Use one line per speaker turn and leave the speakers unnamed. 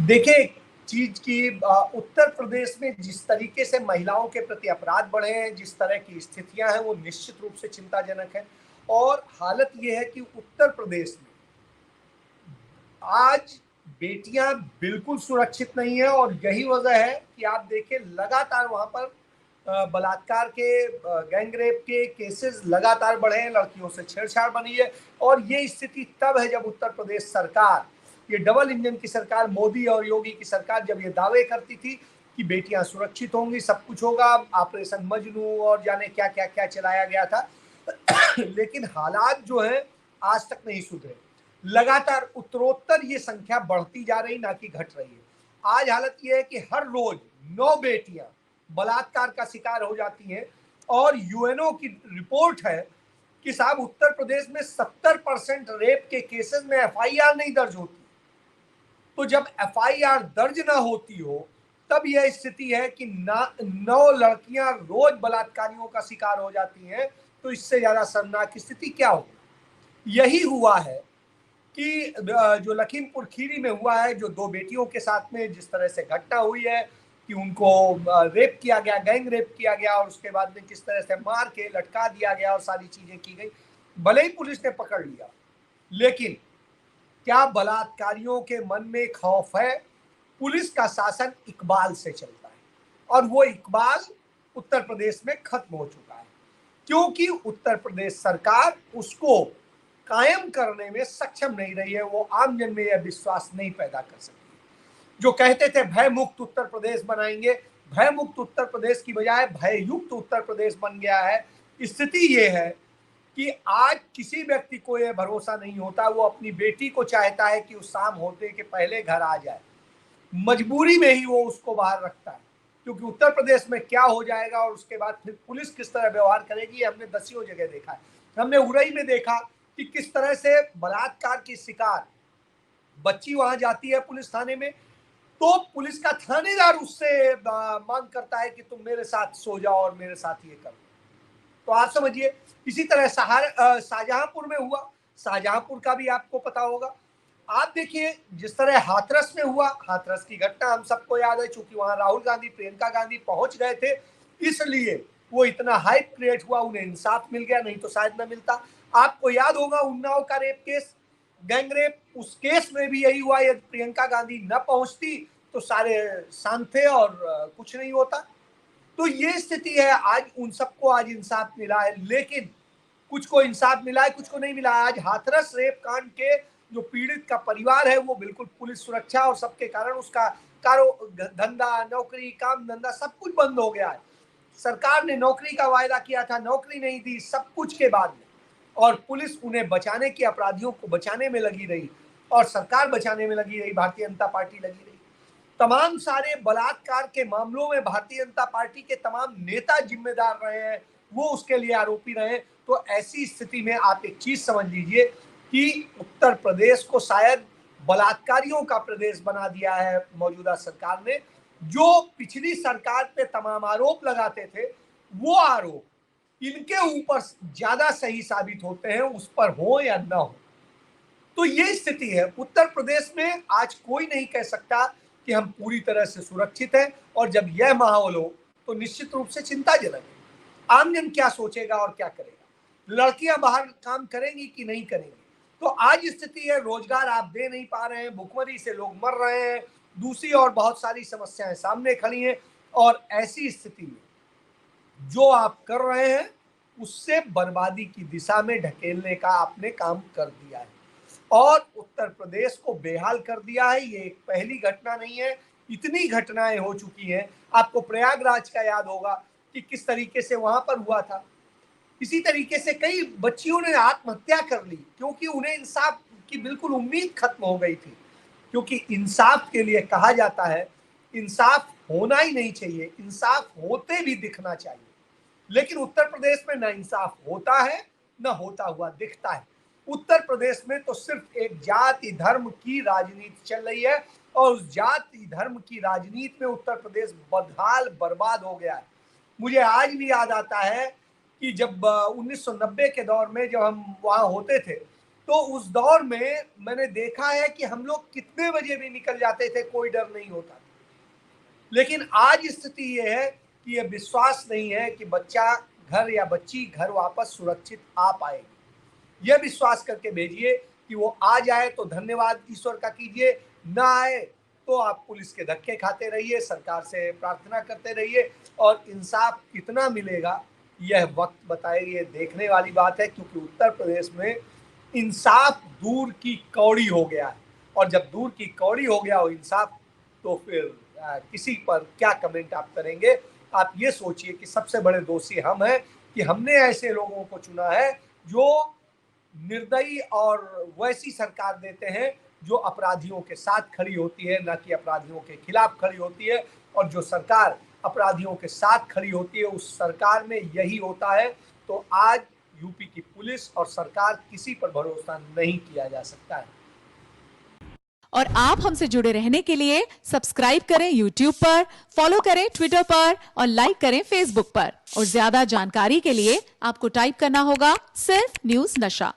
देखिए, एक चीज की उत्तर प्रदेश में जिस तरीके से महिलाओं के प्रति अपराध बढ़े हैं, जिस तरह की स्थितियां हैं, वो निश्चित रूप से चिंताजनक है। और हालत ये है कि उत्तर प्रदेश में आज बेटियां बिल्कुल सुरक्षित नहीं है, और यही वजह है कि आप देखिए लगातार वहां पर बलात्कार के, गैंग रेप के केसेस लगातार बढ़े हैं, लड़कियों से छेड़छाड़ बनी है। और ये स्थिति तब है जब उत्तर प्रदेश सरकार, ये डबल इंजन की सरकार, मोदी और योगी की सरकार, जब ये दावे करती थी कि बेटियां सुरक्षित होंगी, सब कुछ होगा, ऑपरेशन मजनू और जाने क्या क्या क्या चलाया गया था। लेकिन हालात जो है आज तक नहीं सुधरे। लगातार उत्तरोत्तर ये संख्या बढ़ती जा रही, ना कि घट रही है। आज हालत ये है कि हर रोज 9 बेटियां बलात्कार का शिकार हो जाती हैं। और यूएनओ की रिपोर्ट है कि साहब उत्तर प्रदेश में 70% रेप के केसेस में एफआईआर नहीं दर्ज होती। तो जब एफआईआर दर्ज ना होती हो, तब यह स्थिति है कि 9 लड़कियां रोज बलात्कारियों का शिकार हो जाती हैं। तो इससे ज्यादा शर्मनाक स्थिति क्या हो। यही हुआ है कि जो लखीमपुर खीरी में हुआ है, जो 2 बेटियों के साथ में जिस तरह से घटना हुई है कि उनको रेप किया गया, गैंग रेप किया गया, और उसके बाद में किस तरह से मार के लटका दिया गया और सारी चीजें की गई। भले ही पुलिस ने पकड़ लिया, लेकिन क्या बलात्कारियों के मन में खौफ है? पुलिस का शासन इकबाल से चलता है, और वो इकबाल उत्तर प्रदेश में खत्म हो चुका है, क्योंकि उत्तर प्रदेश सरकार उसको कायम करने में सक्षम नहीं रही है। वो आम जन में यह विश्वास नहीं पैदा कर सकती। जो कहते थे भय मुक्त उत्तर प्रदेश बनाएंगे, भय मुक्त उत्तर प्रदेश की बजाय भययुक्त उत्तर प्रदेश बन गया है। स्थिति ये है कि आज किसी व्यक्ति को यह भरोसा नहीं होता, वो अपनी बेटी को चाहता है कि उस शाम होते के पहले घर आ जाए। मजबूरी में ही वो उसको बाहर रखता है, क्योंकि उत्तर प्रदेश में क्या हो जाएगा और उसके बाद फिर पुलिस किस तरह व्यवहार करेगी, हमने दसियों जगह देखा है। हमने उरई में देखा कि किस तरह से बलात्कार की शिकार बच्ची वहां जाती है पुलिस थाने में, तो पुलिस का थानेदार उससे मांग करता है कि तुम मेरे साथ सो जाओ और मेरे साथ ये करो। तो आप समझिए। इसी तरह शाहजहांपुर में हुआ। शाहजहांपुर का भी आपको पता होगा। आप देखिए जिस तरह हाथरस में हुआ, हाथरस की घटना हम सबको याद है, चूंकि वहां राहुल गांधी, प्रियंका गांधी पहुंच गए थे, इसलिए वो इतना हाइप क्रिएट हुआ, उन्हें इंसाफ मिल गया, नहीं तो शायद न मिलता। आपको याद होगा उन्नाव का रेप केस, गैंग रेप, उस केस में भी यही हुआ। यदि प्रियंका गांधी न पहुंचती तो सारे शांत थे और कुछ नहीं होता। तो ये स्थिति है। आज उन सबको आज इंसाफ मिला है, लेकिन कुछ को इंसाफ मिला है, कुछ को नहीं मिला है। आज हाथरस रेप कांड के जो पीड़ित का परिवार है, वो बिल्कुल पुलिस सुरक्षा और सबके कारण उसका कारो धंधा, नौकरी, काम धंधा सब कुछ बंद हो गया है। सरकार ने नौकरी का वायदा किया था, नौकरी नहीं दी, सब कुछ के बाद में। और पुलिस उन्हें बचाने की, अपराधियों को बचाने में लगी रही, और सरकार बचाने में लगी रही, भारतीय जनता पार्टी लगी रही। तमाम सारे बलात्कार के मामलों में भारतीय जनता पार्टी के तमाम नेता जिम्मेदार रहे हैं, वो उसके लिए आरोपी रहे। तो ऐसी स्थिति में आप एक चीज समझ लीजिए कि उत्तर प्रदेश को शायद बलात्कारियों का प्रदेश बना दिया है मौजूदा सरकार ने। जो पिछली सरकार पे तमाम आरोप लगाते थे, वो आरोप इनके ऊपर ज्यादा सही साबित होते हैं, उस पर हो या ना हो। तो ये स्थिति है उत्तर प्रदेश में। आज कोई नहीं कह सकता कि हम पूरी तरह से सुरक्षित हैं, और जब यह माहौल हो तो निश्चित रूप से चिंताजनक है। आमजन क्या सोचेगा और क्या करेगा? लड़कियां बाहर काम करेंगी कि नहीं करेंगी? तो आज स्थिति है, रोजगार आप दे नहीं पा रहे हैं, भुखमरी से लोग मर रहे हैं, दूसरी और बहुत सारी समस्याएं सामने खड़ी हैं। और ऐसी स्थिति में जो आप कर रहे हैं, उससे बर्बादी की दिशा में ढकेलने का आपने काम कर दिया है, और उत्तर प्रदेश को बेहाल कर दिया है। ये एक पहली घटना नहीं है, इतनी घटनाएं हो चुकी हैं। आपको प्रयागराज का याद होगा कि किस तरीके से वहां पर हुआ था। इसी तरीके से कई बच्चियों ने आत्महत्या कर ली, क्योंकि उन्हें इंसाफ की बिल्कुल उम्मीद खत्म हो गई थी। क्योंकि इंसाफ के लिए कहा जाता है, इंसाफ होना ही नहीं चाहिए, इंसाफ होते भी दिखना चाहिए। लेकिन उत्तर प्रदेश में ना इंसाफ होता है, ना होता हुआ दिखता है। उत्तर प्रदेश में तो सिर्फ एक जाति धर्म की राजनीति चल रही है, और उस जाति धर्म की राजनीति में उत्तर प्रदेश बदहाल बर्बाद हो गया है। मुझे आज भी याद आता है कि जब 1990 के दौर में जब हम वहां होते थे, तो उस दौर में मैंने देखा है कि हम लोग कितने बजे भी निकल जाते थे, कोई डर नहीं होता था। लेकिन आज स्थिति ये है कि ये विश्वास नहीं है कि बच्चा घर या बच्ची घर वापस सुरक्षित आ पाएगी। यह विश्वास करके भेजिए कि वो आ जाए तो धन्यवाद ईश्वर का कीजिए, ना आए तो आप पुलिस के धक्के खाते रहिए, सरकार से प्रार्थना करते रहिए, और इंसाफ कितना मिलेगा यह वक्त बताएगी। ये देखने वाली बात है, क्योंकि उत्तर प्रदेश में इंसाफ दूर की कौड़ी हो गया है, और जब दूर की कौड़ी हो गया हो इंसाफ, तो फिर किसी पर क्या कमेंट आप करेंगे। आप ये सोचिए कि सबसे बड़े दोषी हम हैं कि हमने ऐसे लोगों को चुना है जो निर्दयी और वैसी सरकार देते हैं जो अपराधियों के साथ खड़ी होती है, ना कि अपराधियों के खिलाफ खड़ी होती है। और जो सरकार अपराधियों के साथ खड़ी होती है, उस सरकार में यही होता है। तो आज यूपी की पुलिस और सरकार, किसी पर भरोसा नहीं किया जा सकता है।
और आप हमसे जुड़े रहने के लिए सब्सक्राइब करें YouTube पर, फॉलो करें Twitter पर और लाइक करें Facebook पर। और ज्यादा जानकारी के लिए आपको टाइप करना होगा सिर्फ न्यूज़ नशा।